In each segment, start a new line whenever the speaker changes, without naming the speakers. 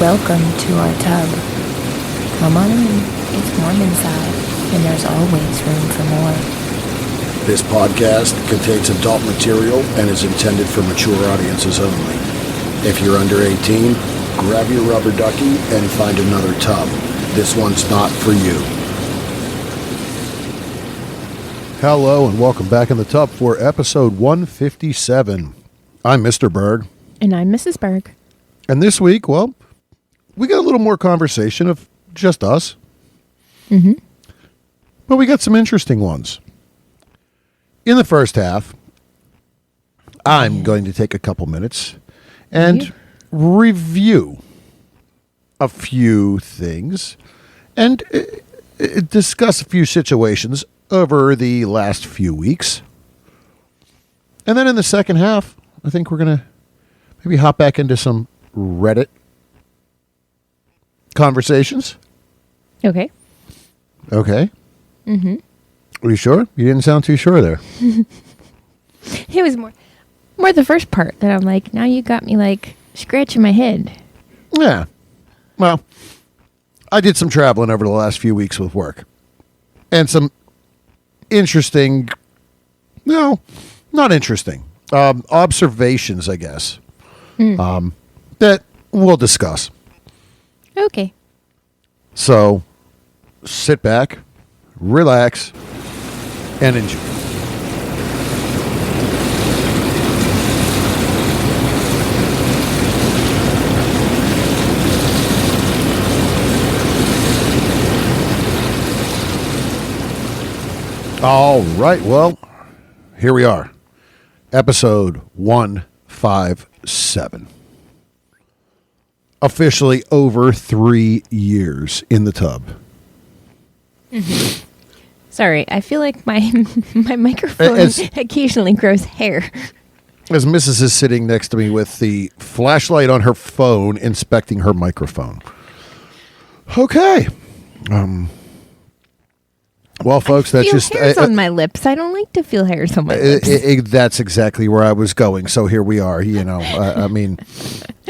Welcome to our tub. Come on in. It's warm inside, and there's always room for more.
This podcast contains adult material and is intended for mature audiences only. If you're under 18, grab your rubber ducky and find another tub. This one's not for you. Hello and welcome back in the tub for episode 157. I'm Mr. Berg.
And I'm Mrs. Berg.
And this week, well, we got a little more conversation of just us.
Mm-hmm.
But we got some interesting ones. In the first half, I'm going to take a couple minutes and review a few things and discuss a few situations over the last few weeks. And then in the second half, I think we're going to maybe hop back into some Reddit conversations.
Okay.
Okay.
Mm-hmm.
Are you sure? You didn't sound too sure there.
It was more the first part that I'm like, now you got me like scratching my head.
Yeah. Well, I did some traveling over the last few weeks with work. And some interesting, no, not interesting, observations, I guess, that we'll discuss.
Okay.
So, sit back, relax, and enjoy. All right, well, here we are. Episode 157. Officially over 3 years in the tub.
Mm-hmm. Sorry, I feel like my microphone occasionally grows hair.
As Mrs. is sitting next to me with the flashlight on her phone, inspecting her microphone. Okay. Well, folks, that's just
hairs on my lips. I don't like to feel hairs on my lips.
That's exactly where I was going. So here we are. You know, I mean,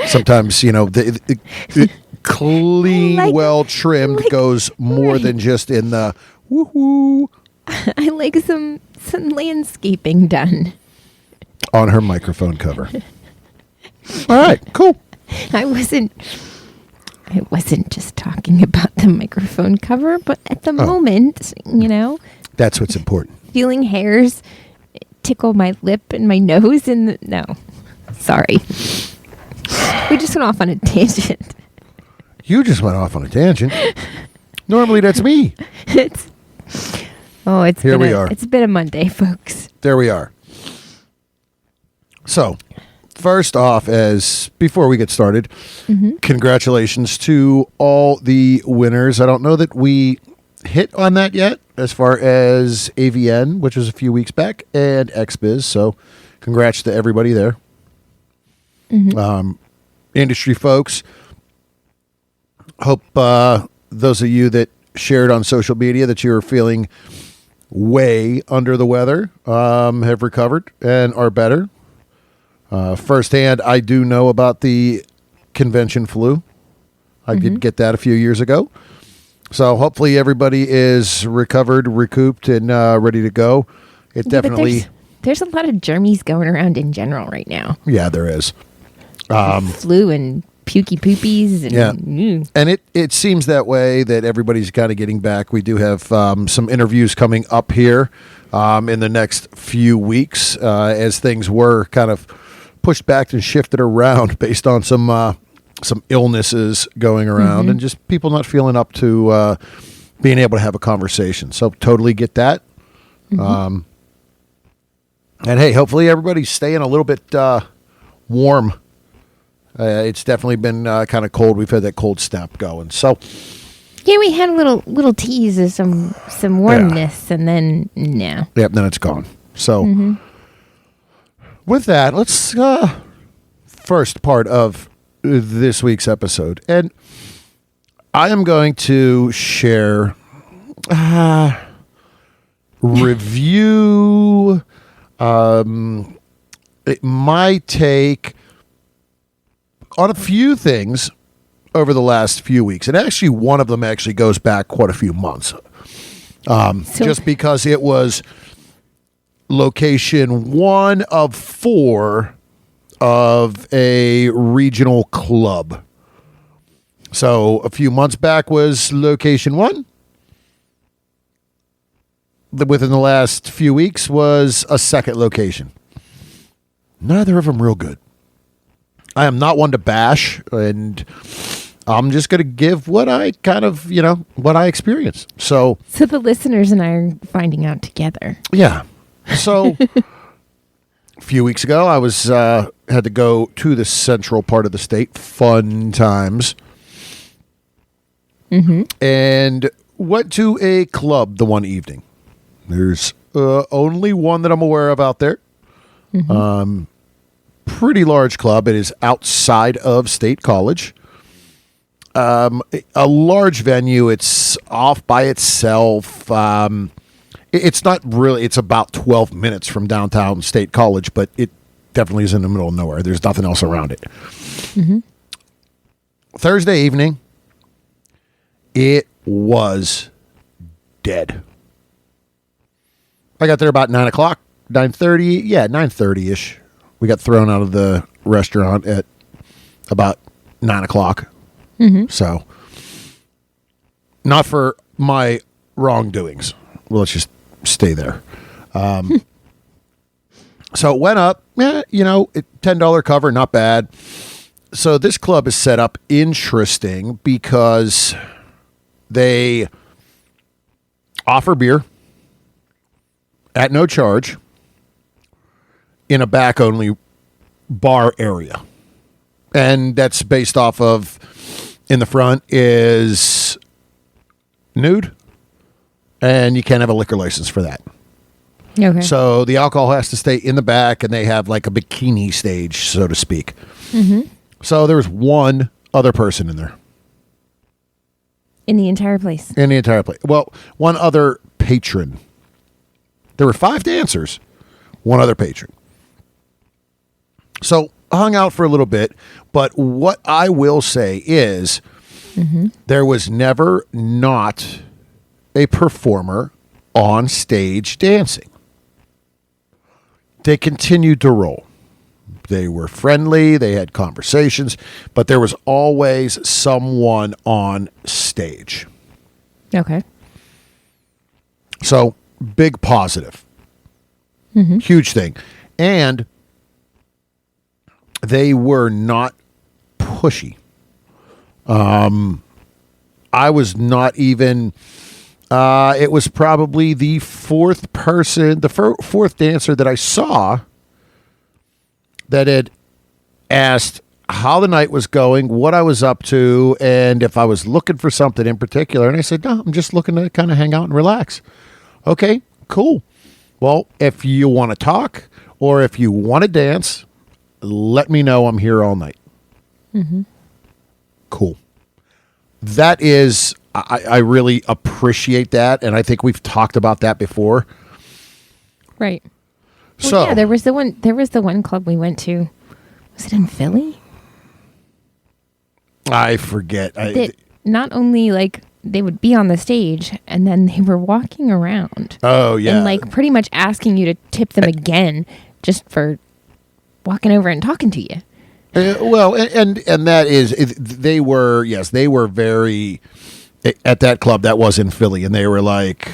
sometimes the clean,
like,
well trimmed goes more than just in the woohoo.
I like some landscaping done
On her microphone cover. All right, cool.
I wasn't just talking about the microphone cover, but at the moment,
That's what's important.
Feeling hairs tickle my lip and my nose no. Sorry. We just went off on a tangent.
You just went off on a tangent. Normally that's me.
It's been a Monday, folks.
There we are. So, first off, before we get started, congratulations to all the winners. I don't know that we hit on that yet as far as AVN, which was a few weeks back, and XBiz. So, congrats to everybody there. Industry folks, hope those of you that shared on social media that you're feeling way under the weather have recovered and are better. Firsthand, I do know about the convention flu. I did get that a few years ago. So hopefully everybody is recovered, recouped, and ready to go. It definitely...
There's a lot of germies going around in general right now.
Yeah, there is.
Flu and pukey poopies. And,
yeah. And it seems that way, that everybody's kind of getting back. We do have some interviews coming up here in the next few weeks as things were kind of pushed back and shifted around based on some illnesses going around and just people not feeling up to being able to have a conversation. So totally get that. And hey, hopefully everybody's staying a little bit warm. It's definitely been kind of cold. We've had that cold snap going. So
yeah, we had a little tease of some warmness, and then no.
Yep, then it's gone. So with that, let's first part of this week's episode, and I am going to share review my take on a few things over the last few weeks. And actually, one of them actually goes back quite a few months. Just because it was location 1 of 4 of a regional club. So a few months back was location 1. Within the last few weeks was a second location. Neither of them real good. I am not one to bash, and I'm just going to give what I kind of, what I experience. So
the listeners and I are finding out together.
yeah. So a few weeks ago, I was had to go to the central part of the state. Fun times. And went to a club the one evening. There's only one that I'm aware of out there. Pretty large club. It is outside of State College. A large venue. It's off by itself. It's not really. It's about 12 minutes from downtown State College, but it definitely is in the middle of nowhere. There's nothing else around it. Thursday evening, it was dead. I got there about 9 o'clock, 9:30. Yeah, 9:30-ish. We got thrown out of the restaurant at about 9 o'clock. So, not for my wrongdoings. Well, let's just stay there. So it went up, $10 cover, not bad. So this club is set up interesting because they offer beer at no charge in a back-only bar area. And that's based off of, in the front is nude, and you can't have a liquor license for that.
Okay.
So the alcohol has to stay in the back, and they have like a bikini stage, so to speak. So there was one other person in there.
In the entire place.
In the entire place. Well, one other patron. There were 5 dancers, one other patron. So I hung out for a little bit, but what I will say is there was never not a performer on stage dancing. They continued to roll. They were friendly, they had conversations, but there was always someone on stage.
Okay.
So, big positive. Huge thing. And they were not pushy. I was not even... it was probably the fourth dancer that I saw that had asked how the night was going, what I was up to, and if I was looking for something in particular. And I said, no, I'm just looking to kind of hang out and relax. Okay, cool. Well, if you want to talk or if you want to dance, let me know. I'm here all night. Cool. That is... I really appreciate that, and I think we've talked about that before.
Right.
So
Well, yeah, there was the one club we went to. Was it in Philly?
I forget.
That not only like they would be on the stage and then they were walking around.
Oh yeah.
And like pretty much asking you to tip them again just for walking over and talking to you.
Well, and that is they were very at that club that was in Philly, and they were like,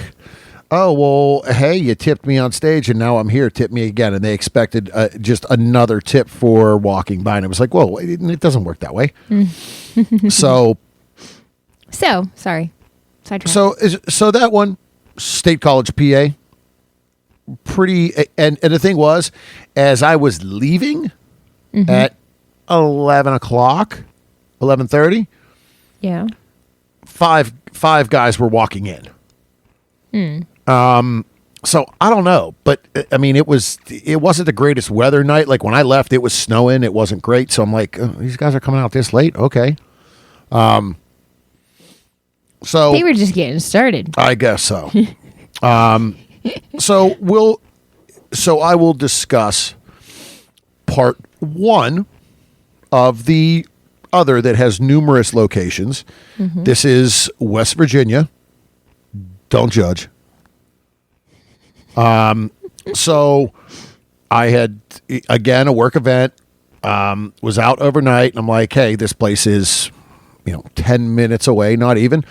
oh, well, hey, you tipped me on stage and now I'm here, tip me again. And they expected just another tip for walking by. And it was like, whoa, it doesn't work that way. So,
sorry. Sidetrack.
So that one, State College, PA, pretty, and the thing was, as I was leaving at 11 o'clock, 11:30,
yeah.
Five guys were walking in. So I don't know, but I mean, it wasn't the greatest weather night. Like when I left, it was snowing. It wasn't great. So I'm like, oh, these guys are coming out this late. Okay. So
They were just getting started.
I guess so. So I will discuss part 1 of the other that has numerous locations. This is West Virginia. Don't judge. So I had, again, a work event, was out overnight, and I'm like, hey, this place is, 10 minutes away, not even.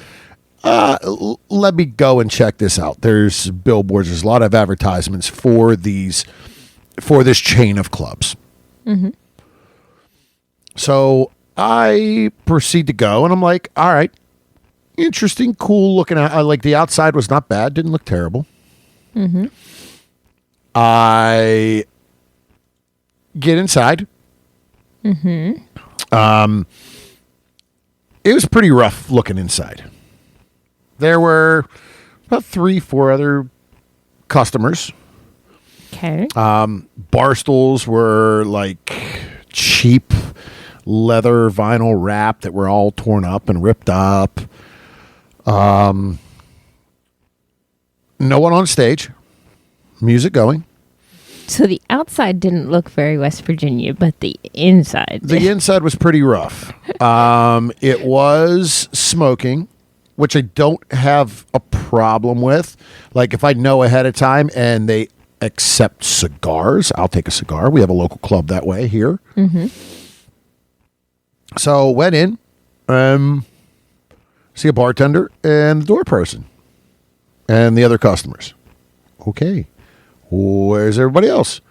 Let me go and check this out. There's billboards. There's a lot of advertisements for this chain of clubs. So I proceed to go, and I'm like, all right, interesting, cool looking. Like the outside was not bad. Didn't look terrible. I get inside. It was pretty rough looking inside. There were about 3-4 other customers.
Okay.
Bar stools were like cheap leather vinyl wrap that were all torn up and ripped up. No one on stage. Music going.
So the outside didn't look very West Virginia, but the inside.
The inside was pretty rough. It was smoking, which I don't have a problem with. Like if I know ahead of time and they accept cigars, I'll take a cigar. We have a local club that way here. So went in, see a bartender and the door person and the other customers. Okay. Where's everybody else?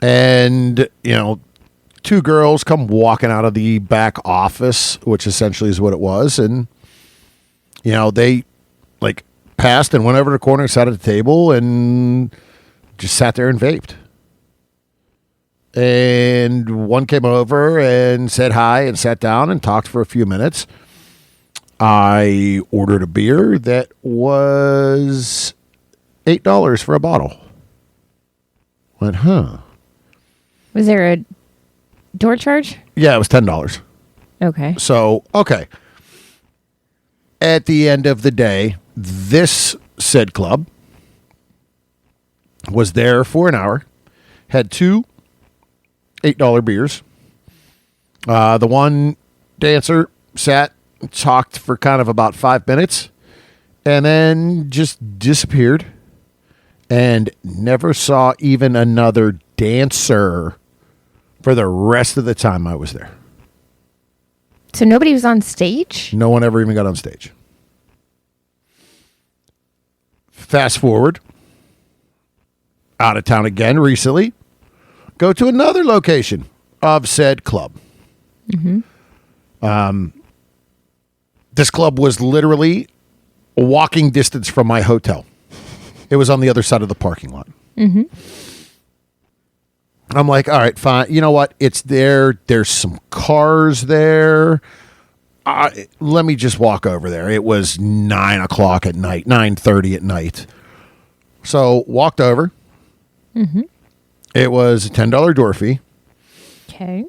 And, 2 girls come walking out of the back office, which essentially is what it was. And, they like passed and went over to the corner, sat at the table and just sat there and vaped. And one came over and said hi and sat down and talked for a few minutes. I ordered a beer that was $8 for a bottle. Went, huh?
Was there a door charge?
Yeah, it was $10.
Okay.
So, okay. At the end of the day, this said club was there for an hour, had 2 $8 beers. The one dancer sat and talked for kind of about 5 minutes and then just disappeared and never saw even another dancer for the rest of the time I was there.
So nobody was on stage?
No one ever even got on stage. Fast forward, out of town again recently, go to another location of said club. This club was literally a walking distance from my hotel. It was on the other side of the parking lot. I'm like, all right, fine. You know what? It's there. There's some cars there. Let me just walk over there. It was 9 o'clock at night, 9:30 at night. So walked over. It was a $10 door fee.
Okay.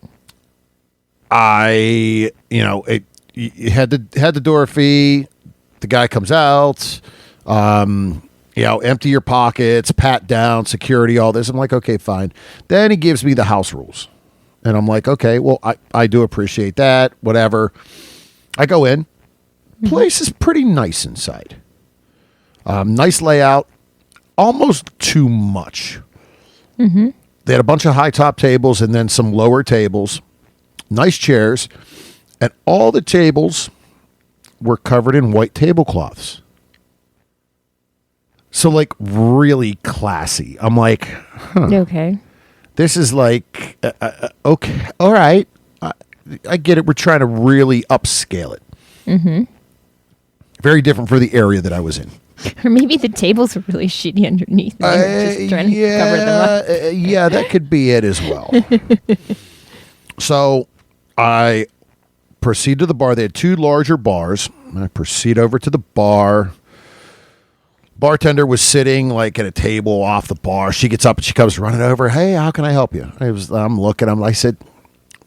You had the door fee. The guy comes out. Empty your pockets, pat down, security, all this. I'm like, okay, fine. Then he gives me the house rules. And I'm like, okay, well, I do appreciate that, whatever. I go in. Place is pretty nice inside. Nice layout. Almost too much. They had a bunch of high top tables and then some lower tables. Nice chairs. And all the tables were covered in white tablecloths. So, like, really classy. I'm like, huh.
Okay.
This is like, okay, all right. I get it. We're trying to really upscale it. Very different for the area that I was in.
Or maybe the tables were really shitty underneath. And they were just trying to cover them up.
Yeah, that could be it as well. So I proceed to the bar. They had 2 larger bars. I proceed over to the bar. Bartender was sitting like at a table off the bar. She gets up and she comes running over. Hey, how can I help you? I'm looking. I said,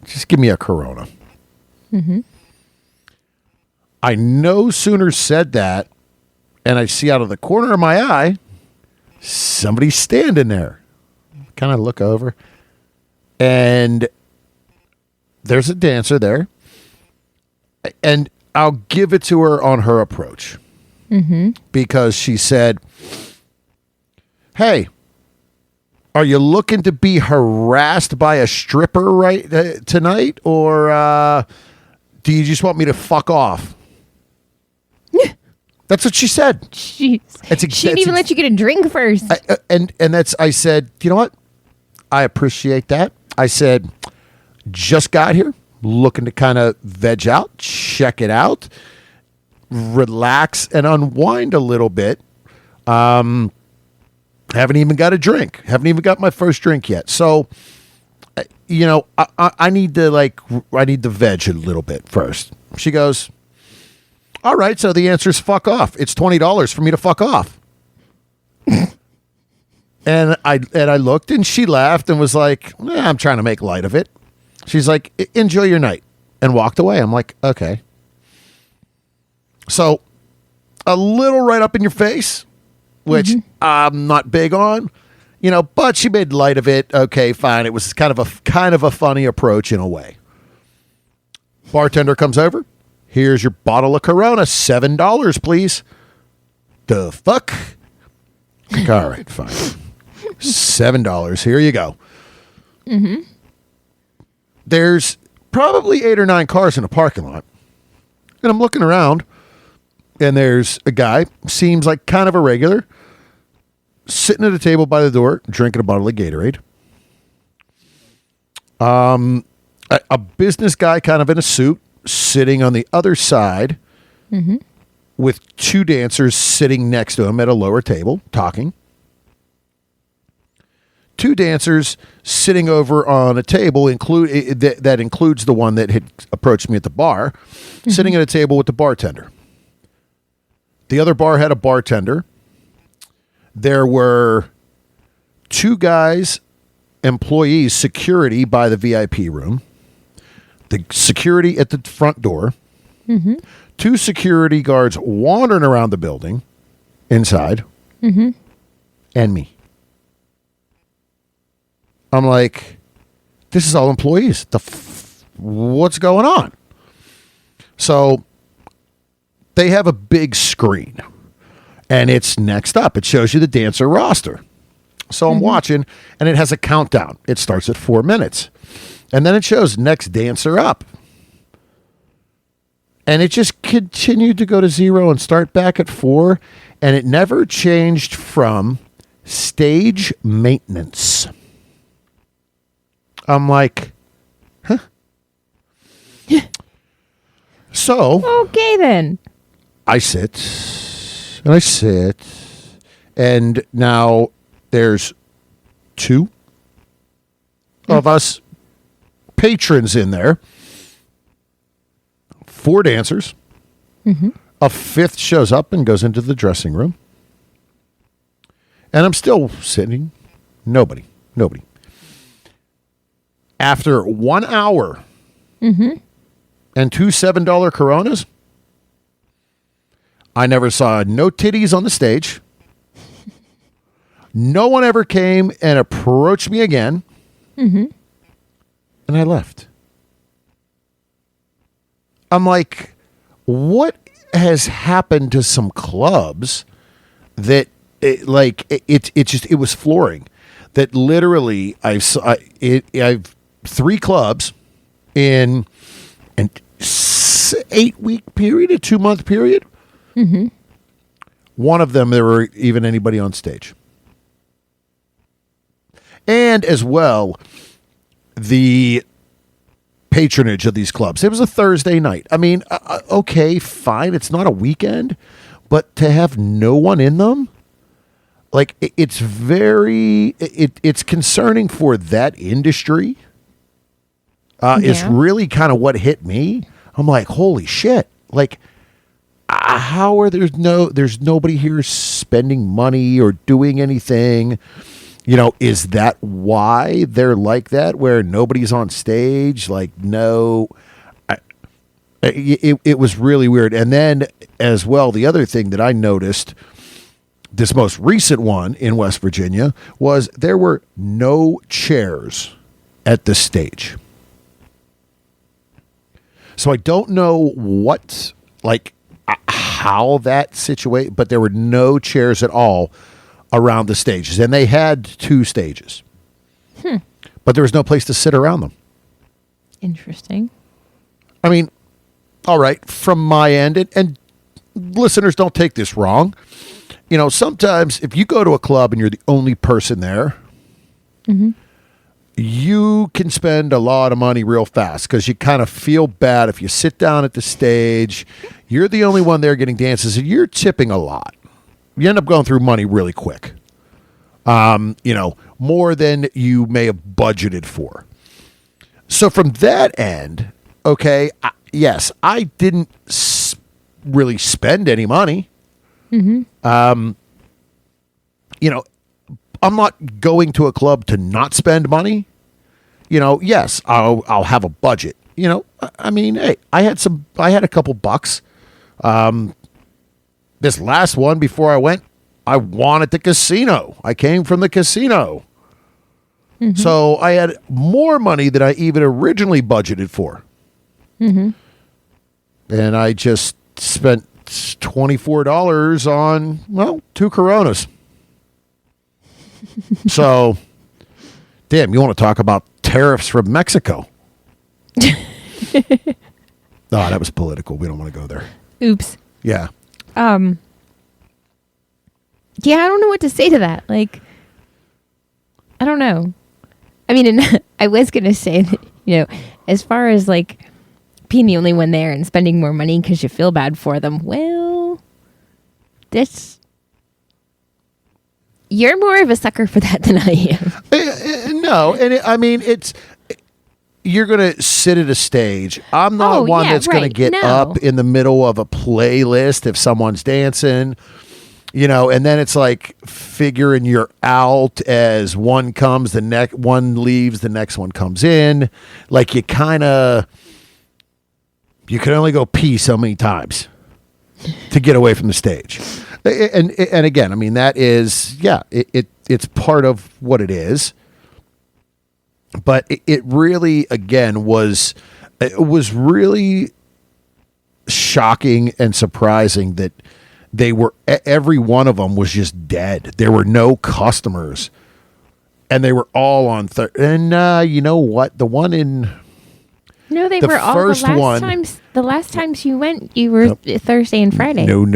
just give me a Corona. I no sooner said that, and I see out of the corner of my eye, somebody standing there. Kind of look over, and there's a dancer there. And I'll give it to her on her approach. Because she said, hey, are you looking to be harassed by a stripper tonight? Or do you just want me to fuck off? That's what she said.
Jeez. She didn't even let you get a drink first.
I said, you know what? I appreciate that. I said, just got here, looking to kind of veg out, check it out, relax and unwind a little bit. Haven't even got a drink. Haven't even got my first drink yet. So, I need to veg a little bit first. She goes, all right. So the answer is fuck off. It's $20 for me to fuck off. And I looked and she laughed and was like, I'm trying to make light of it. She's like, enjoy your night, and walked away. I'm like, okay. So a little right up in your face, which I'm not big on, but she made light of it. Okay, fine. It was kind of a funny approach in a way. Bartender comes over. Here's your bottle of Corona, $7, please. The fuck? Like, all right, fine. $7. Here you go. There's probably 8 or 9 cars in a parking lot. And I'm looking around, and there's a guy, seems like kind of a regular, sitting at a table by the door, drinking a bottle of Gatorade. A business guy kind of in a suit, sitting on the other side with 2 dancers sitting next to him at a lower table, talking. 2 dancers sitting over on a table that includes the one that had approached me at the bar, sitting at a table with the bartender. The other bar had a bartender. There were 2 guys, employees, security by the VIP room, the security at the front door, 2 security guards wandering around the building inside, and me. I'm like, this is all employees. What's going on? So they have a big screen, and it's next up. It shows you the dancer roster. So I'm watching, and it has a countdown. It starts at 4 minutes. And then it shows next dancer up. And it just continued to go to 0 and start back at 4. And it never changed from stage maintenance. I'm like, huh? So.
Okay, then.
I sit, and now there's 2 of us patrons in there, 4 dancers. A 5th shows up and goes into the dressing room. And I'm still sitting. Nobody. After 1 hour and 2 $7 Coronas, I never saw no titties on the stage. No one ever came and approached me again. And I left. I'm like, what has happened to some clubs that it was flooring? That literally I've 3 clubs in an 8-week period, a 2-month period. One of them, there were even anybody on stage. And as well, the patronage of these clubs. It was a Thursday night. I mean, okay, fine. It's not a weekend, but to have no one in them, like, it's concerning for that industry. Is really kind of what hit me. I'm like, holy shit. Like, how are there's nobody here spending money or doing anything? Is that why they're like that, where nobody's on stage? Like, no, it was really weird. And then as well, the other thing that I noticed, this most recent one in West Virginia, was there were no chairs at the stage. So I don't know how that situated, but there were no chairs at all around the stages. And they had 2 stages. But there was no place to sit around them.
Interesting.
I mean, all right, from my end, and listeners, don't take this wrong. You know, sometimes if you go to a club and you're the only person there, you can spend a lot of money real fast because you kind of feel bad if you sit down at the stage. You're the only one there getting dances, and you're tipping a lot. You end up going through money really quick. More than you may have budgeted for. So from that end, okay, yes, I didn't really spend any money. I'm not going to a club to not spend money. Yes, I'll have a budget. I mean, hey, I had a couple bucks. This last one before I went, I wanted the casino. I came from the casino. So I had more money than I even originally budgeted for. And I just spent $24 on, 2 Coronas. So, damn, you want to talk about tariffs from Mexico? That was political. We don't want to go there.
Oops.
Yeah.
Yeah, I don't know what to say to that. Like, I don't know. I mean, and I was going to say that, as far as like being the only one there and spending more money because you feel bad for them, well, you're more of a sucker for that than I am.
No, and you're going to sit at a stage. I'm not one that's going to get up in the middle of a playlist if someone's dancing. And then it's like figuring you're out as one comes, the next one leaves, the next one comes in. Like you can only go pee so many times to get away from the stage. And again, I mean, that is, it's part of what it is. But it really, again, was really shocking and surprising that every one of them was just dead. There were no customers, and they were all on. And you know what? The one in
they were all the last times. The last times you went, you were Thursday and Friday.
No.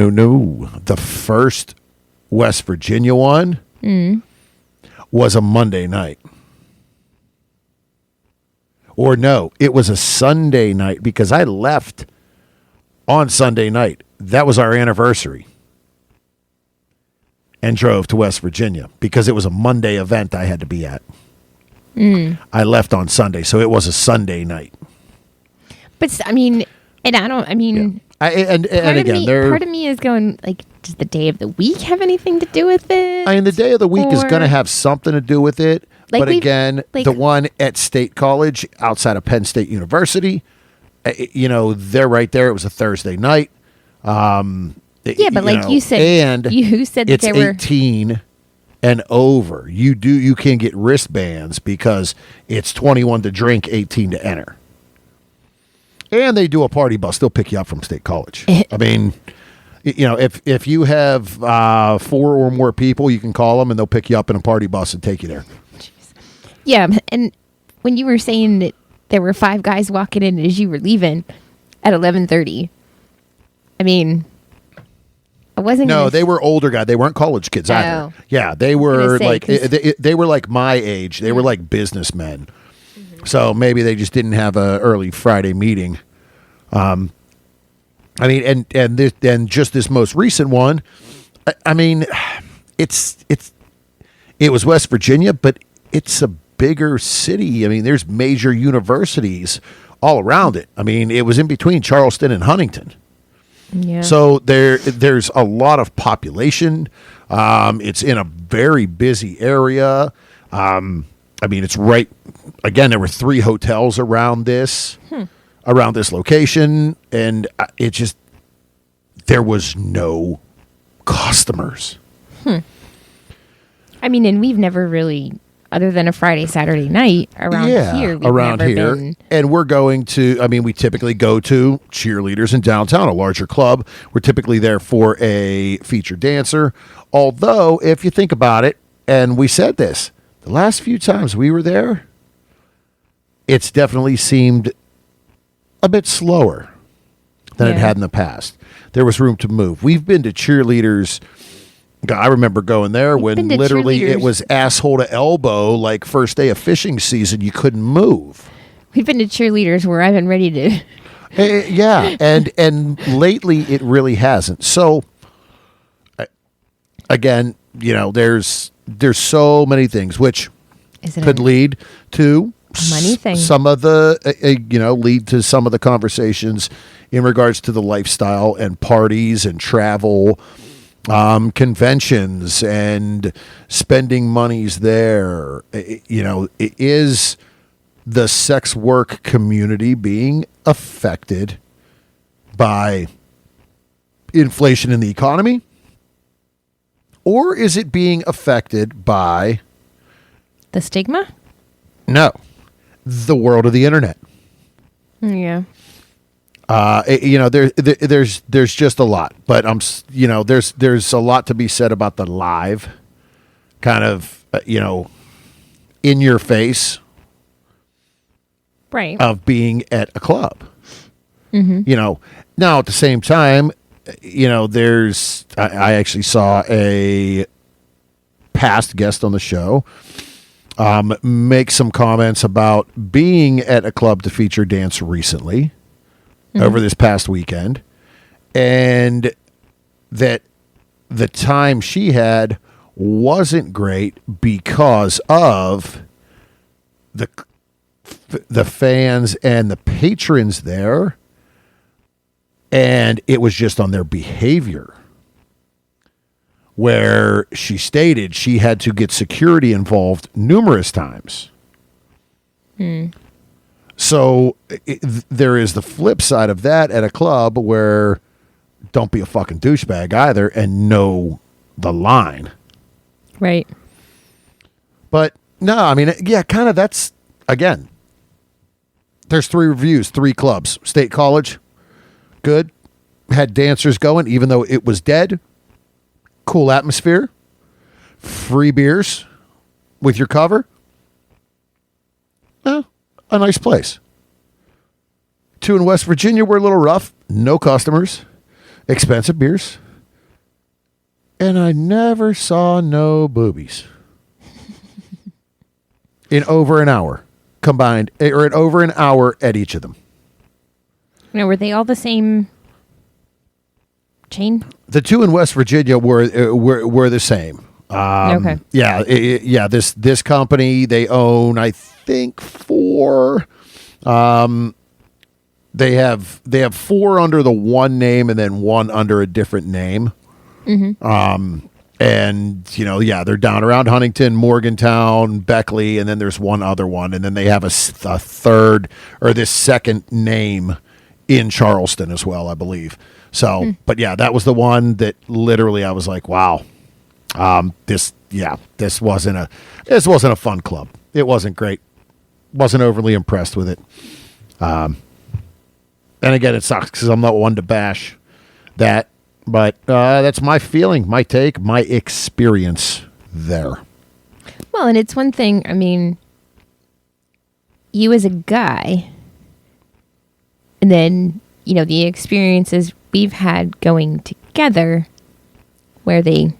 The first West Virginia one was a Monday night. Or no, it was a Sunday night because I left on Sunday night. That was our anniversary. And drove to West Virginia because it was a Monday event I had to be at. I left on Sunday, so it was a Sunday night.
But I mean, and I don't. I mean,
part
of me is going like, does the day of the week have anything to do with it?
I mean, the day of the week is going to have something to do with it. Like but again, the one at State College outside of Penn State University, they're right there. It was a Thursday night.
But like you said,
and
you said that
it's 18 and over. You can get wristbands because it's 21 to drink, 18 to enter. And they do a party bus. They'll pick you up from State College. I mean, if you have 4 or more people, you can call them and they'll pick you up in a party bus and take you there.
Yeah, and when you were saying that there were 5 guys walking in as you were leaving at 11:30, I mean, I wasn't.
No, they were older guys. They weren't college kids either. Yeah, they were they were like my age. They were like businessmen. So maybe they just didn't have a early Friday meeting. I mean, and just this most recent one. I mean, it was West Virginia, but it's a bigger city. I mean, there's major universities all around it. I mean, it was in between Charleston and Huntington.
Yeah.
So there's a lot of population. It's in a very busy area. I mean, it's right. Again, there were 3 hotels around this location, and there was no customers.
I mean, and we've never really other than a Friday, Saturday night around here. We've
around
never
here.
been.
And we're going to, we typically go to Cheerleaders in downtown, a larger club. We're typically there for a featured dancer. Although, if you think about it, and we said this, the last few times we were there, it's definitely seemed a bit slower than it had in the past. There was room to move. We've been to Cheerleaders. I remember going there when literally it was asshole to elbow, like first day of fishing season, you couldn't move.
We've been to Cheerleaders where I've been ready to.
Yeah, and lately it really hasn't. So again, there's so many things which could lead to
money thing.
Some of the lead to some of the conversations in regards to the lifestyle and parties and travel. Conventions and spending monies there. It is the sex work community being affected by inflation in the economy? Or is it being affected by
the stigma?
No, the world of the internet.
Yeah.
There's just a lot, but there's a lot to be said about the live kind of, in your face
right
of being at a club.
Mm-hmm.
Now at the same time, I actually saw a past guest on the show, make some comments about being at a club to feature dance recently. Over this past weekend, and that the time she had wasn't great because of the fans and the patrons there, and it was just on their behavior, where she stated she had to get security involved numerous times. So there is the flip side of that at a club where don't be a fucking douchebag either and know the line.
Right.
But no, kind of that's, again, there's 3 reviews, 3 clubs. State College, good. Had dancers going even though it was dead. Cool atmosphere. Free beers with your cover. A nice place. 2 in West Virginia were a little rough. No customers. Expensive beers. And I never saw no boobies. In over an hour combined, or in over an hour at each of them.
Were they all the same chain?
The 2 in West Virginia were the same.
Okay.
Yeah. This company, they own, I think, 4. They have 4 under the one name and then 1 under a different name. Mm-hmm. And they're down around Huntington, Morgantown, Beckley, and then there's one other one, and then they have a third or this second name in Charleston as well, I believe. So, but yeah, that was the one that literally I was like, wow. This wasn't a fun club. It wasn't great. Wasn't overly impressed with it. And again, it sucks because I'm not one to bash that, but that's my feeling, my take, my experience there.
Well, and it's one thing, you as a guy, and then, the experiences we've had going together where they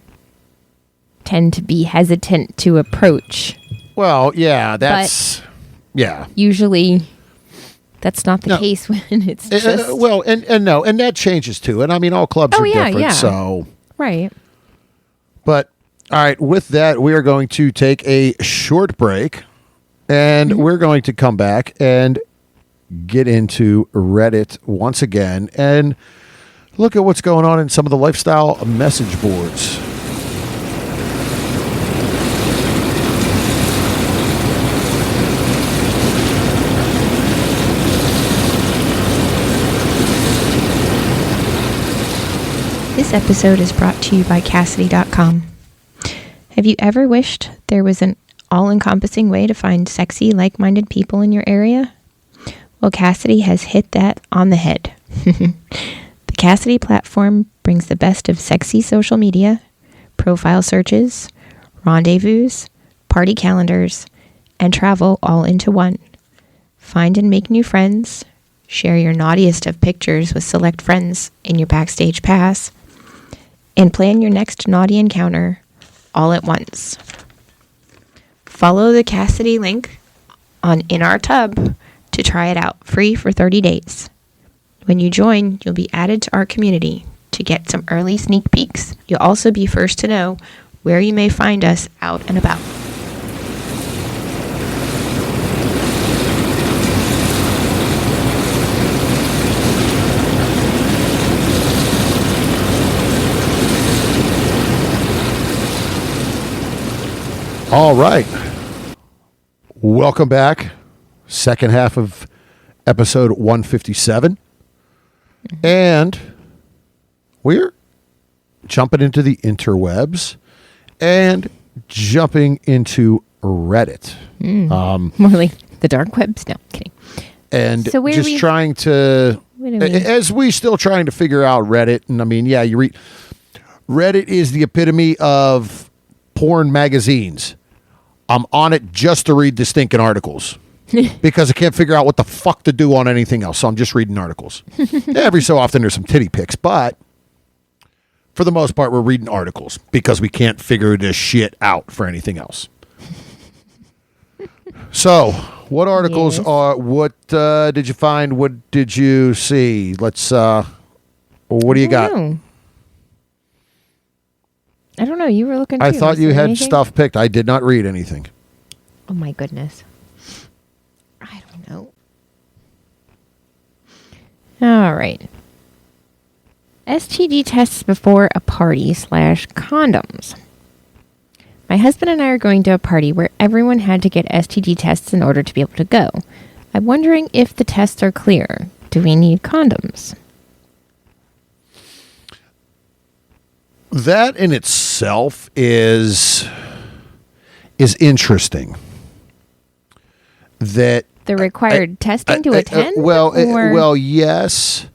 tend to be hesitant to approach.
Well, yeah, that's... Yeah.
Usually that's not the case when it's just...
and that changes too. And all clubs are different,
yeah.
so...
Right.
But, all right, with that, we are going to take a short break, and we're going to come back and get into Reddit once again and look at what's going on in some of the lifestyle message boards.
This episode is brought to you by Cassidy.com. Have you ever wished there was an all-encompassing way to find sexy, like-minded people in your area? Well, Cassidy has hit that on the head. The Cassidy platform brings the best of sexy social media, profile searches, rendezvous, party calendars, and travel all into one. Find and make new friends, share your naughtiest of pictures with select friends in your Backstage Pass, and plan your next naughty encounter all at once. Follow the Cassidy link in our tub to try it out free for 30 days. When you join, you'll be added to our community to get some early sneak peeks. You'll also be first to know where you may find us out and about.
All right. Welcome back. Second half of episode 157. And we're jumping into the interwebs and jumping into Reddit.
More like the dark webs. No, kidding.
And
So where
just
we-
trying to,
What do we-
as we still trying to figure out Reddit. And I mean, yeah, you read, Reddit is the epitome of porn magazines. I'm on it just to read the stinking articles because I can't figure out what the fuck to do on anything else. So I'm just reading articles. Every so often there's some titty pics, but for the most part, we're reading articles because we can't figure this shit out for anything else. So, what articles
Yes.
are? What did you find? What did you see? Let's. What do you got?
I don't know. You were looking.
I
too.
thought
Was
you
there
had
anything?
stuff picked. I did not read anything.
Oh my goodness. I don't know. All right. STD tests before a party / condoms. My husband and I are going to a party where everyone had to get STD tests in order to be able to go. I'm wondering if the tests are clear. Do we need condoms?
That in itself is interesting. That
The required testing to attend?
well, yes.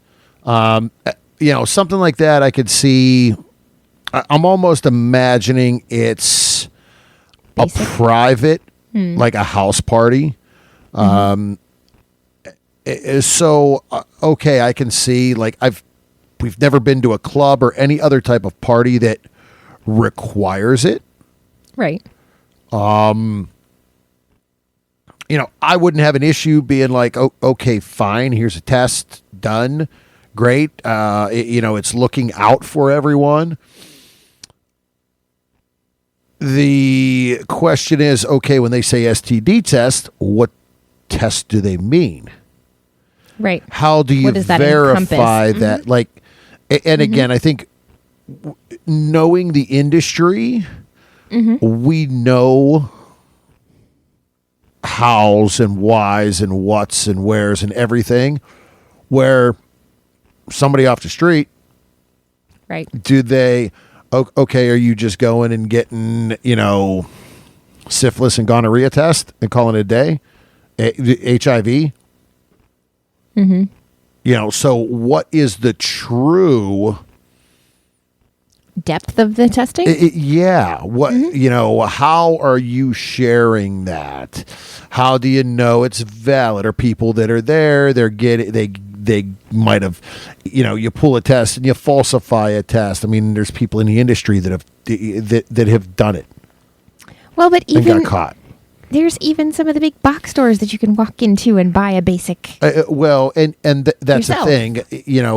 Something like that I could see. I'm almost imagining it's
Basic.
a private, like a house party. So, okay, I can see, like, we've never been to a club or any other type of party that requires it.
Right.
I wouldn't have an issue being like, oh, okay, fine, here's a test, done, great. It's looking out for everyone. The question is, okay, when they say STD test, what test do they mean?
Right.
How do you
What does that
verify
encompass?
that? Like, and again, I think knowing the industry, we know hows and whys and whats and wheres and everything. Where somebody off the street,
Right.
do they? Okay, are you just going and getting syphilis and gonorrhea test and calling it a day? HIV. So what is the true
Depth of the testing?
What how are you sharing that? How do you know it's valid? Are people that are there, they might have, you pull a test and you falsify a test. I mean, there's people in the industry that have done it
Well, but
and
even
got caught.
there's even some of the big box stores that you can walk into and buy a basic.
That's
Yourself.
the thing.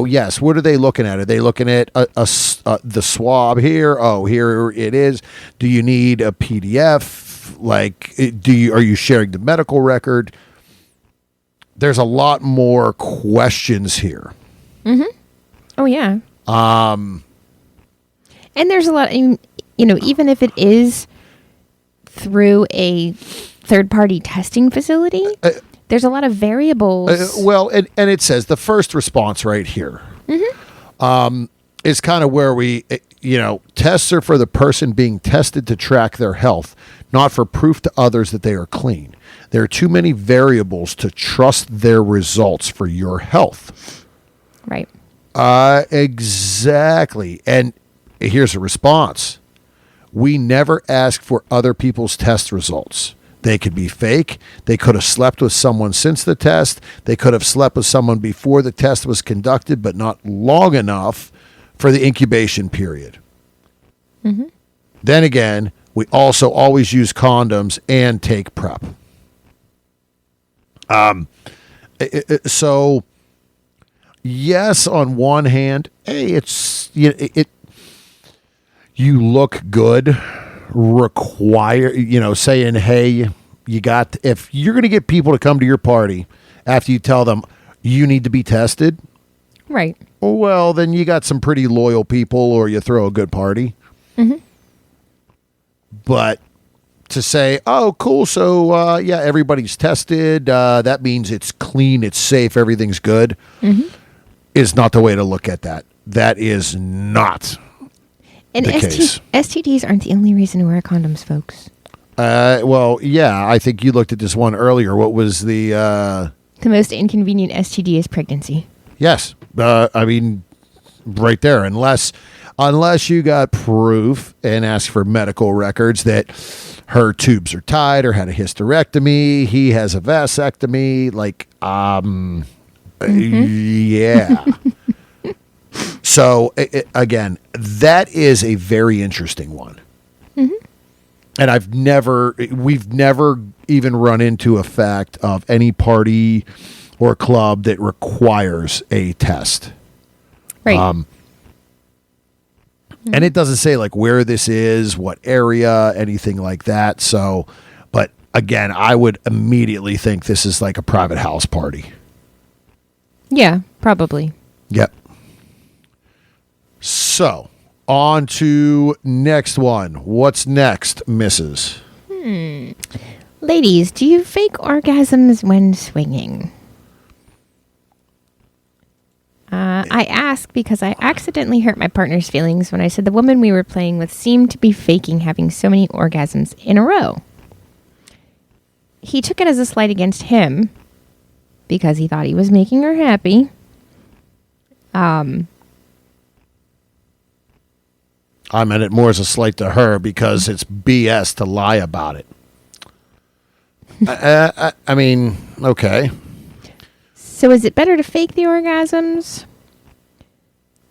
Yes. What are they looking at? Are they looking at the swab here? Oh, here it is. Do you need a PDF? Like, are you sharing the medical record? There's a lot more questions here.
Oh yeah. And there's a lot. Even if it is through a third-party testing facility, there's a lot of variables.
And it says the first response right here is kind of where we, tests are for the person being tested to track their health, not for proof to others that they are clean. There are too many variables to trust their results for your health.
Right.
Exactly. And here's a response. We never ask for other people's test results. They could be fake. They could have slept with someone since the test. They could have slept with someone before the test was conducted, but not long enough for the incubation period.
Mm-hmm.
Then again, we also always use condoms and take PrEP. So, yes, on one hand, hey, you look good. Saying, hey, if you're going to get people to come to your party after you tell them you need to be tested,
right?
Well, then you got some pretty loyal people, or you throw a good party.
Mm-hmm.
But to say, oh, cool, so everybody's tested, that means it's clean, it's safe, everything's good, is not the way to look at that. That is not.
And STDs aren't the only reason to wear condoms, folks.
Well, yeah, I think you looked at this one earlier. What was the...
The most inconvenient STD is pregnancy.
Yes. I mean, right there. Unless you got proof and asked for medical records that her tubes are tied or had a hysterectomy, he has a vasectomy, yeah. So, again, that is a very interesting one. Mm-hmm. And we've never even run into a fact of any party or club that requires a test.
Right.
And it doesn't say where this is, what area, anything like that. So, but again, I would immediately think this is like a private house party.
Yeah, probably.
Yep. So, on to next one. What's next, Mrs.?
Ladies, do you fake orgasms when swinging? I ask because I accidentally hurt my partner's feelings when I said the woman we were playing with seemed to be faking having so many orgasms in a row. He took it as a slight against him because he thought he was making her happy.
I meant it more as a slight to her because it's BS to lie about it. I mean, okay.
So is it better to fake the orgasms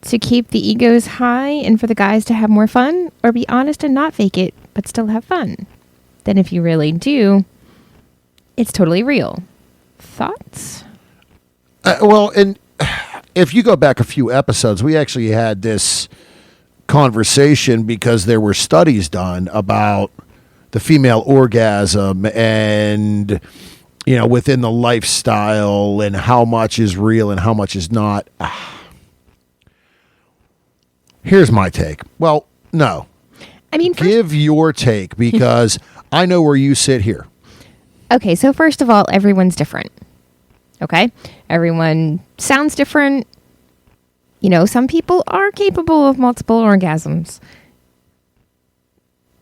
to keep the egos high and for the guys to have more fun, or be honest and not fake it but still have fun? Then if you really do, it's totally real. Thoughts?
Well, and if you go back a few episodes, we actually had this conversation because there were studies done about the female orgasm and, within the lifestyle and how much is real and how much is not. Here's my take. Well, no.
I mean,
give your take because I know where you sit here.
Okay, so first of all, everyone's different. Okay? Everyone sounds different. Some people are capable of multiple orgasms.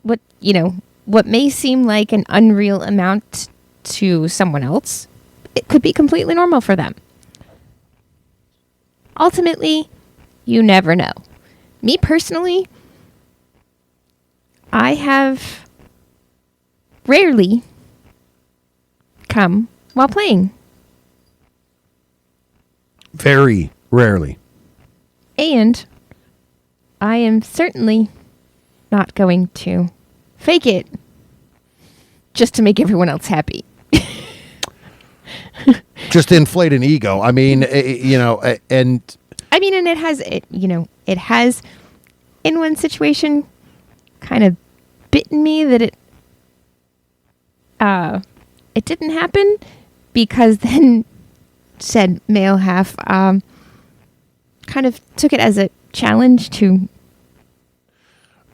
What may seem like an unreal amount to someone else, it could be completely normal for them. Ultimately, you never know. Me personally, I have rarely come while playing.
Very rarely.
And I am certainly not going to fake it just to make everyone else happy.
Just to inflate an ego. I mean, and...
I mean, and it has, in one situation, kind of bitten me that it didn't happen, because then said male half kind of took it as a challenge to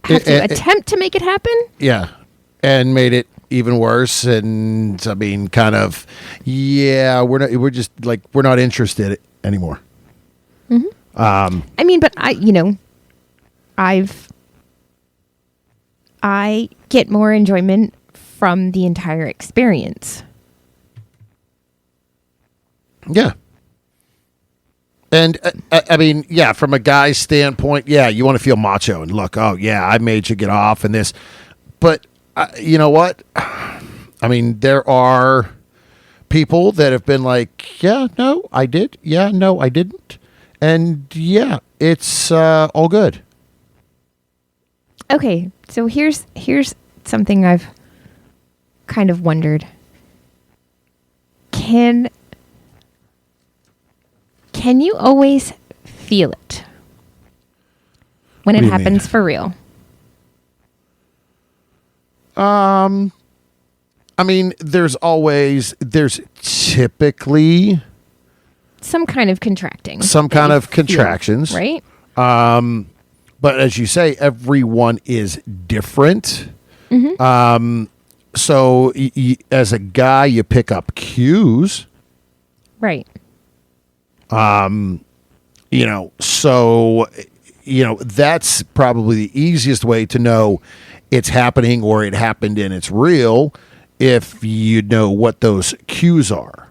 have to attempt to make it happen.
Yeah, and made it even worse. And I mean, kind of, we're not interested anymore.
Mm-hmm. I mean, but I I get more enjoyment from the entire experience.
Yeah. And I mean, yeah, from a guy's standpoint, yeah, you want to feel macho and look, oh, yeah, I made you get off and this. But you know what? I mean, there are people that have been like, yeah, no, I did. Yeah, no, I didn't. And yeah, it's all good.
Okay, so here's something I've kind of wondered. Can you always feel it when
What
it
do you
happens
mean?
for real?
I mean, there's typically
Some kind of contracting.
some
that
kind
you
of
feel,
contractions.
right?
But as you say, everyone is different. So as a guy, you pick up cues.
Right.
So that's probably the easiest way to know it's happening or it happened and it's real if you know what those cues are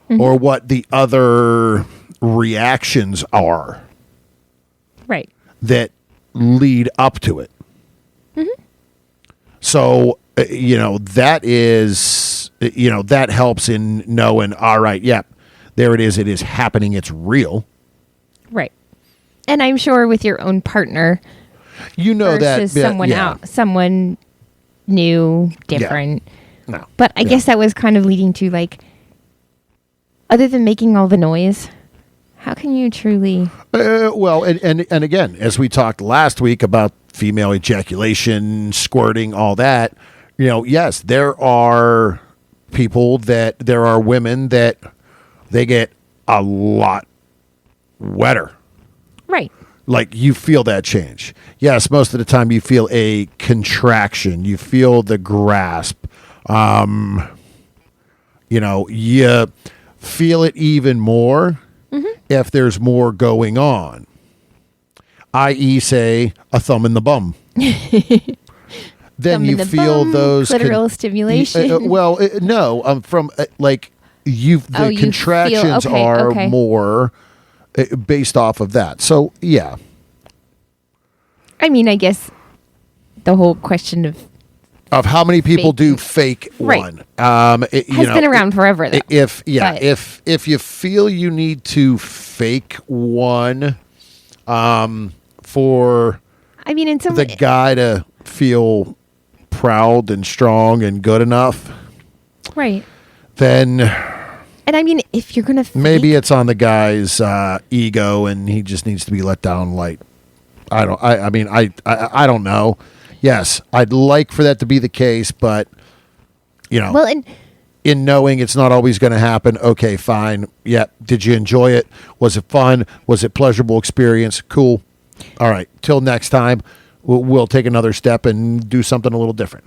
or what the other reactions are
Right.
that lead up to it. So, that is, that helps in knowing, all right, yep, there it is happening, it's real.
Right. And I'm sure with your own partner
that
versus someone
yeah.
someone new, different.
No.
But I guess that was kind of leading to, like, other than making all the noise, how can you truly...
Well, and again, as we talked last week about female ejaculation, squirting, all that, yes, there are women that they get a lot wetter.
Right.
Like, you feel that change. Yes, most of the time you feel a contraction. You feel the grasp. You feel it even more if there's more going on, i.e., say, a thumb in the bum. Then
Thumb
you
in the
feel
bum,
those
clitoral stimulation.
no, from like the
you feel-
contractions
okay,
are
okay.
more based off of that. So yeah,
I mean, I guess the whole question of
how many people
Fake.
do fake
Right.
one
has been around forever, though.
if
But-
if you feel you need to fake one for
I mean, in some
the guy to feel proud and strong and good enough,
right.
then
And I mean, if you're gonna fake,
maybe it's on the guy's ego and he just needs to be let down light. I don't know. Yes, I'd like for that to be the case, but
well, and
in knowing it's not always going to happen, okay, fine. Yeah, did you enjoy it? Was it fun? Was it pleasurable experience? Cool. All right, till next time, we'll take another step and do something a little different.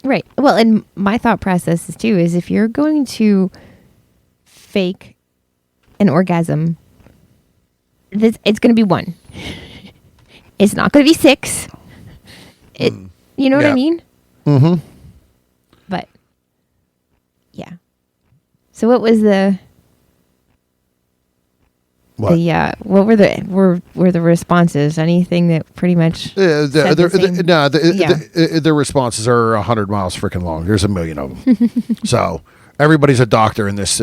right. Well, and my thought process is too is if you're going to fake an orgasm, it's going to be one. It's not going to be 6. You know what
Yeah.
I mean?
Mm-hmm.
But yeah. So what was the
What?
what were the responses? Anything that pretty much said the same?
The responses are 100 miles freaking long. There's a million of them. So everybody's a doctor in this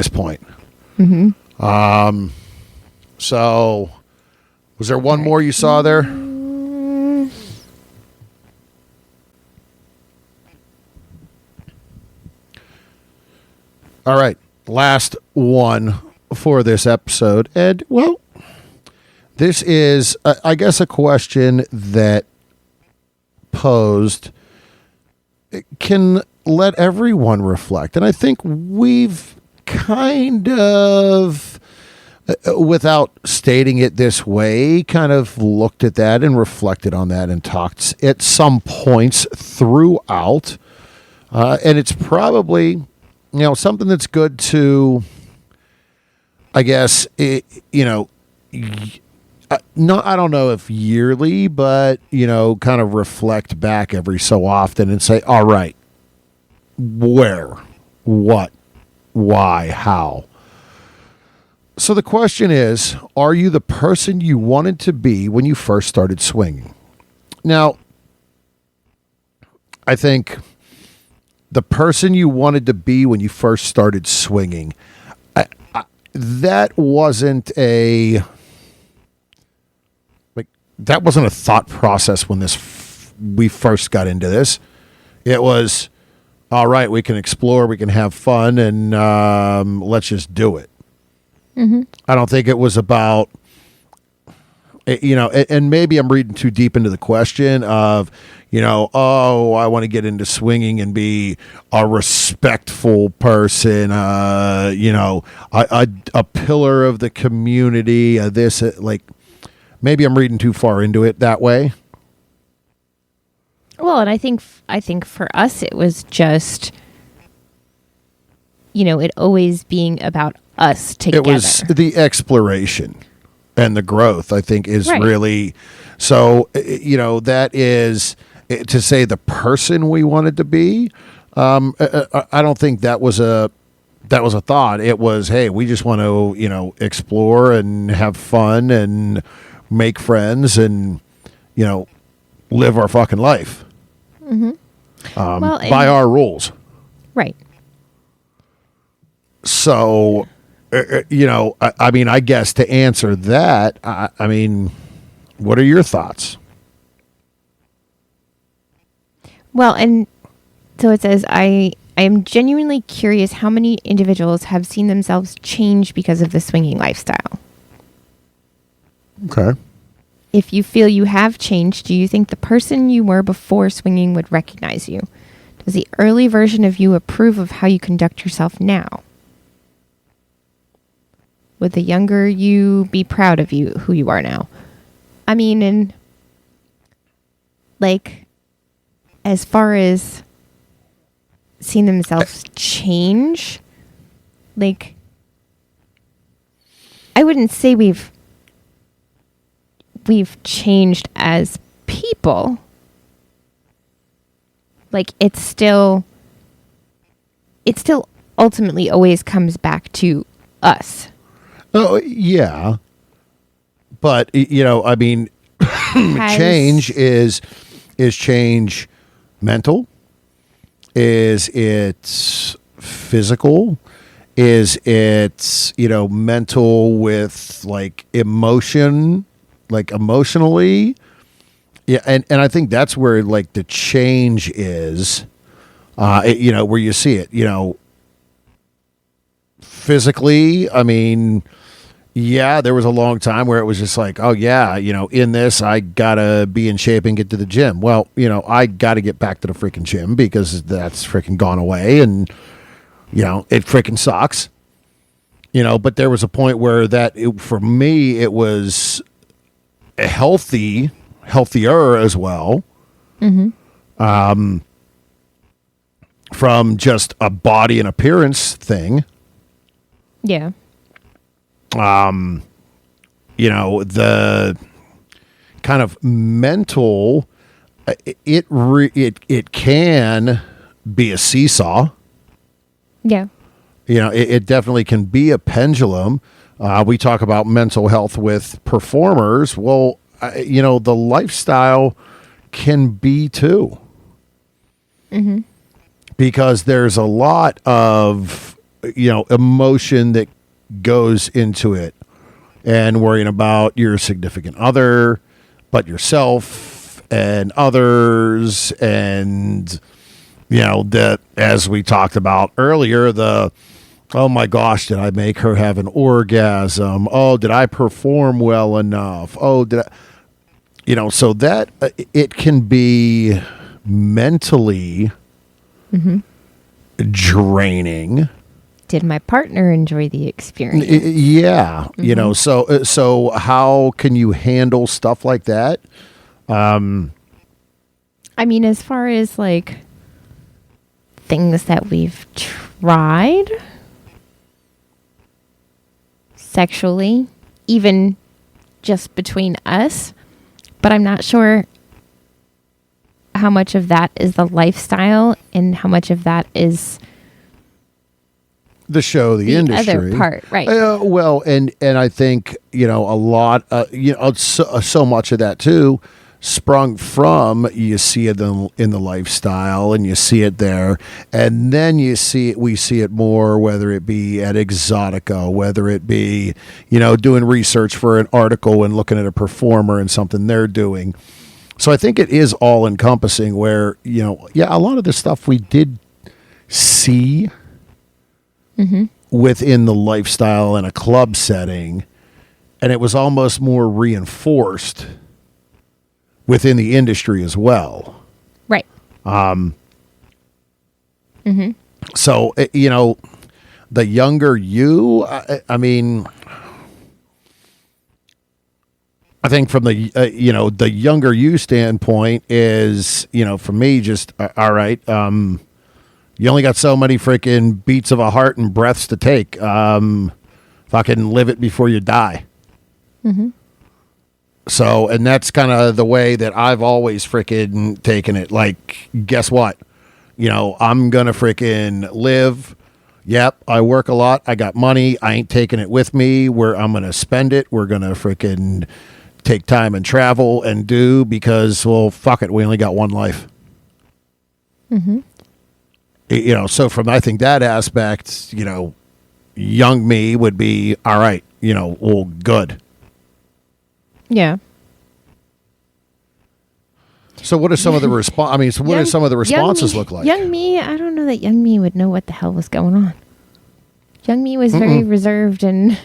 point. So was there one more you saw there? All right, last one for this episode. And, well, this is, I guess, a question that posed can let everyone reflect. And I think we've kind of, without stating it this way, kind of looked at that and reflected on that and talked at some points throughout. And it's probably... something that's good to, I guess, no, I don't know if yearly, but kind of reflect back every so often and say, all right, where, what, why, how. So the question is, are you the person you wanted to be when you first started swinging? Now, I think the person you wanted to be when you first started swinging, that wasn't a thought process when we first got into this. It was, all right, we can explore, we can have fun, and let's just do it. Mm-hmm. I don't think it was about, and maybe I'm reading too deep into the question of, I want to get into swinging and be a respectful person, a pillar of the community, maybe I'm reading too far into it that way.
Well, and I think for us it was just, it always being about us together.
It was the exploration and the growth, I think, is
right.
Really, so, that is to say the person we wanted to be. I don't think that was a thought. It was, hey, we just want to, explore and have fun and make friends and, live our fucking life. Mm-hmm. By our rules.
Right.
So, I guess to answer that, what are your thoughts?
Well, and so it says, I am genuinely curious how many individuals have seen themselves change because of the swinging lifestyle.
Okay.
If you feel you have changed, do you think the person you were before swinging would recognize you? Does the early version of you approve of how you conduct yourself now? Would the younger you be proud of who you are now? And as far as seeing themselves change, I wouldn't say we've changed as people. It still ultimately always comes back to us.
Oh, yeah. But, change is change mental? Is it physical? Is it, mental with emotion, emotionally? Yeah. And I think that's where the change is, where you see it, physically. Yeah, there was a long time where it was just oh yeah, in this, I gotta be in shape and get to the gym. Well, I gotta get back to the freaking gym because that's freaking gone away and, it freaking sucks. But there was a point where for me, it was healthier as well. Mm-hmm. From just a body and appearance thing.
Yeah.
The kind of mental, it can be a seesaw.
Yeah.
It definitely can be a pendulum. We talk about mental health with performers. Well, the lifestyle can be too. Mm-hmm. Because there's a lot of, emotion that goes into it, and worrying about your significant other, but yourself and others, and that, as we talked about earlier, oh my gosh, did I make her have an orgasm? Oh, did I perform well enough? Oh, did I, so that it can be mentally draining.
Did my partner enjoy the experience?
Yeah. Mm-hmm. So how can you handle stuff like that?
As far as things that we've tried sexually, even just between us, but I'm not sure how much of that is the lifestyle and how much of that is
the show, the industry,
other part, right?
Well, and I think a lot, so much of that too sprung from, you see it in the lifestyle, and you see it there, and then we see it more, whether it be at Exotica, whether it be doing research for an article and looking at a performer and something they're doing. So I think it is all encompassing, where a lot of the stuff we did see within the lifestyle in a club setting, and it was almost more reinforced within the industry as well.
Right.
So, the younger you, I mean, I think from the, the younger you standpoint is, for me, just, all right, you only got so many freaking beats of a heart and breaths to take. Fucking live it before you die. So, and that's kind of the way that I've always freaking taken it. Like, guess what? I'm going to freaking live. Yep, I work a lot. I got money. I ain't taking it with me. I'm going to spend it. We're going to freaking take time and travel and do, because, well, fuck it. We only got one life. So from, I think, that aspect, young me would be, all right, well, good.
Yeah.
So what are some of the what do some of the responses look like?
Young me, I don't know that young me would know what the hell was going on. Young me was very reserved and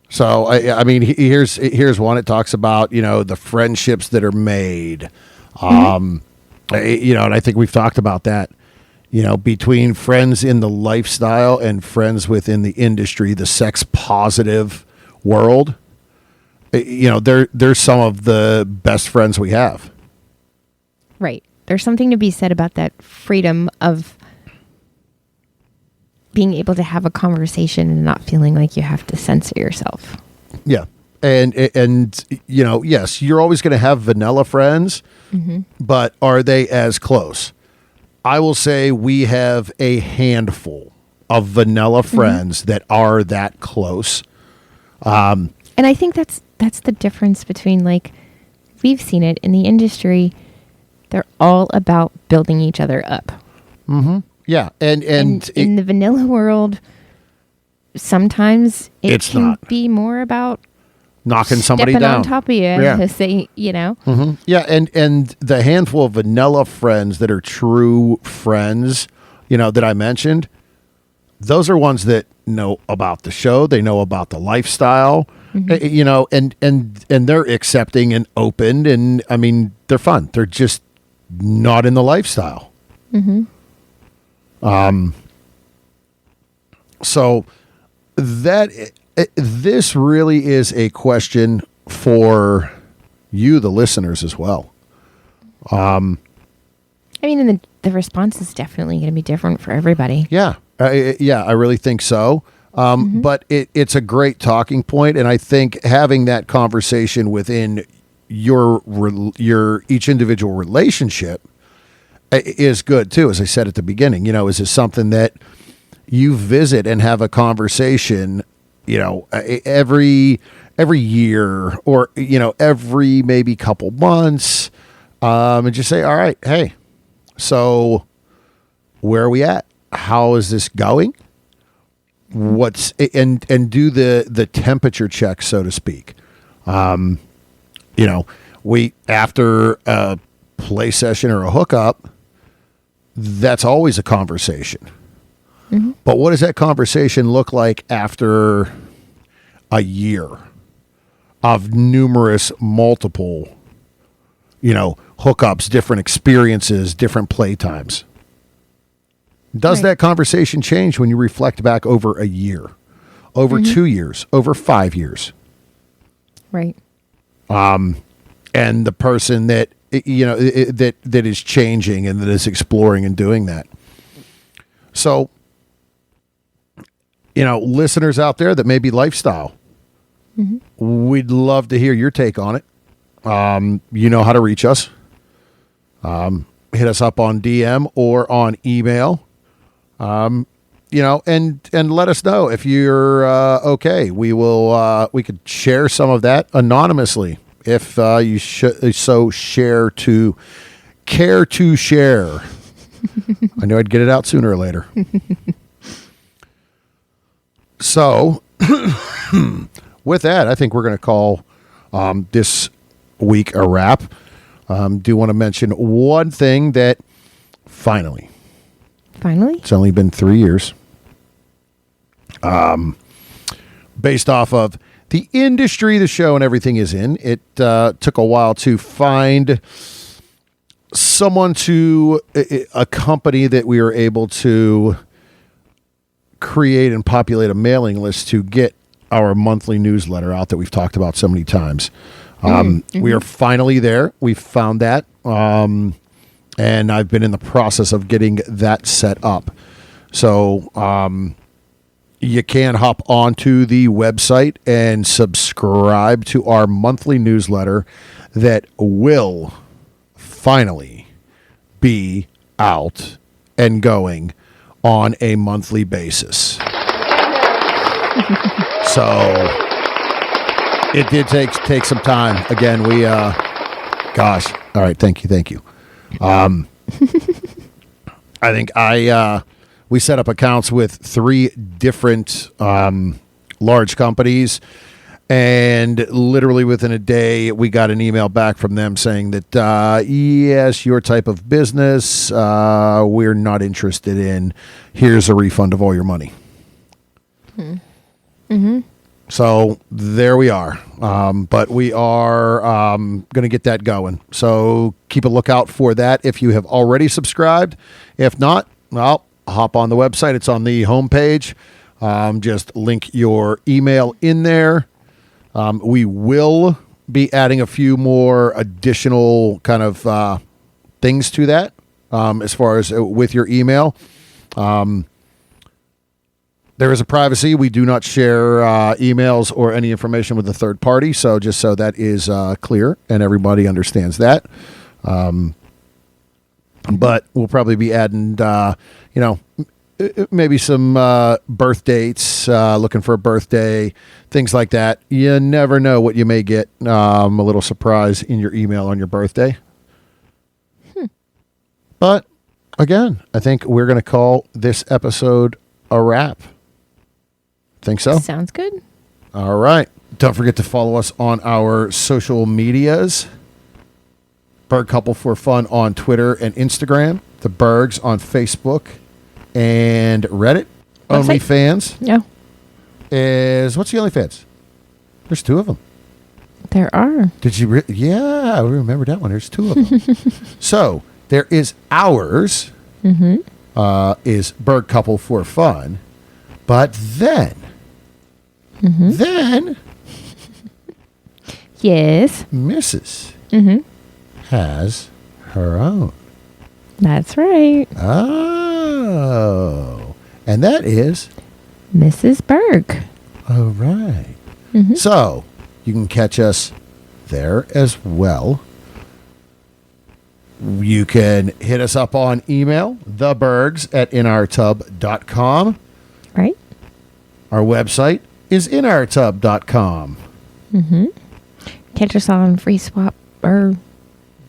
So I mean, here's one. It talks about the friendships that are made, and I think we've talked about that. Between friends in the lifestyle and friends within the industry, the sex positive world. They're some of the best friends we have.
Right. There's something to be said about that freedom of being able to have a conversation and not feeling like you have to censor yourself.
Yeah. And yes, you're always going to have vanilla friends, but are they as close? I will say we have a handful of vanilla friends that are that close.
And I think that's the difference between, like, we've seen it in the industry. They're all about building each other up.
Yeah. And
in the vanilla world, sometimes it can be more about
knocking somebody
stepping
down
on top of you.
Yeah. Yeah. And the handful of vanilla friends that are true friends, that I mentioned, those are ones that know about the show. They know about the lifestyle, and they're accepting and open. And I mean, they're fun. They're just not in the lifestyle. So this really is a question for you, the listeners, as well.
I mean, and the response is definitely going to be different for everybody.
Yeah. I really think so. But it's a great talking point, and I think having that conversation within your each individual relationship is good too. As I said at the beginning, is this something that you visit and have a conversation, every year, or every maybe couple months, and just say, all right, hey, so where are we at? How is this going? What's and do the temperature check, so to speak. We, after a play session or a hookup, that's always a conversation. But what does that conversation look like after a year of multiple, hookups, different experiences, different play times? Does that conversation change when you reflect back over a year, over 2 years, over 5 years?
Right.
And the person that, that is changing and that is exploring and doing that. So, listeners out there that may be lifestyle, we'd love to hear your take on it. You know how to reach us. Hit us up on DM or on email. And let us know if you're okay. We could share some of that anonymously if you so care to share. I knew I'd get it out sooner or later. So, with that, I think we're going to call this week a wrap. Do want to mention one thing that finally, it's only been 3 years. Based off of the industry the show and everything is in, it took a while to find someone a company that we were able to create and populate a mailing list to get our monthly newsletter out that we've talked about so many times. We are finally there. We found that. And I've been in the process of getting that set up. So, you can hop onto the website and subscribe to our monthly newsletter that will finally be out and going on a monthly basis. So it did take some time. Again, we all right, thank you. I think we set up accounts with 3 different large companies, and literally within a day, we got an email back from them saying that, yes, your type of business, we're not interested in. Here's a refund of all your money. So there we are. But we are going to get that going. So keep a lookout for that if you have already subscribed. If not, well, hop on the website. It's on the homepage. Just link your email in there. We will be adding a few more additional kind of things to that as far as with your email. There is a privacy. We do not share emails or any information with a third party. So just so that is clear and everybody understands that. But we'll probably be adding, maybe some birth dates, looking for a birthday, things like that. You never know what you may get. A little surprise in your email on your birthday. But again, I think we're going to call this episode a wrap. Think so?
Sounds good.
All right. Don't forget to follow us on our social medias. Berg Couple for Fun on Twitter and Instagram. The Bergs on Facebook and Reddit. OnlyFans.
Yeah.
What's the OnlyFans? There's 2 of them.
There are.
Did you? Yeah, I remember that one. There's 2 of them. So there is ours. Is Berg Couple for Fun. But then,
yes,
Mrs. has her own.
That's right.
Oh, and that is
Mrs. Berg.
all right. So you can catch us there as well. You can hit us up on email, thebergs@inourtub.com.
Right.
Our website is inourtub.com.
Catch us on Free Swap or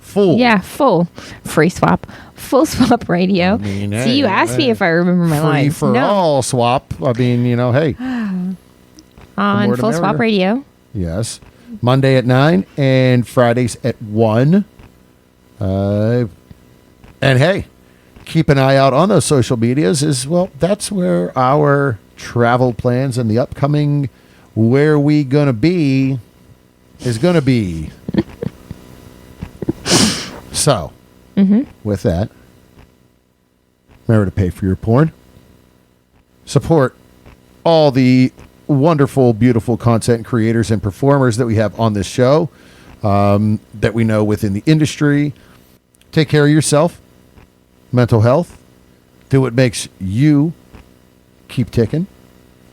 Full.
Yeah, full Free Swap. Full Swap Radio. See, you asked me if I remember my
Free
lines.
for all swap. I mean, hey.
On Full Swap Radio.
Yes. Monday at 9 and Fridays at 1. And hey, keep an eye out on those social medias that's where our travel plans and the upcoming where we gonna be is gonna be. So, with that, remember to pay for your porn. Support all the wonderful, beautiful content creators and performers that we have on this show that we know within the industry. Take care of yourself, mental health, Do what makes you keep ticking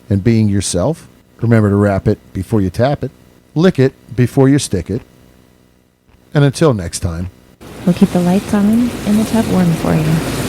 and being yourself. Remember to wrap it before you tap it. Lick it before you stick it. And until next time.
We'll keep the lights on and the tub warm for you.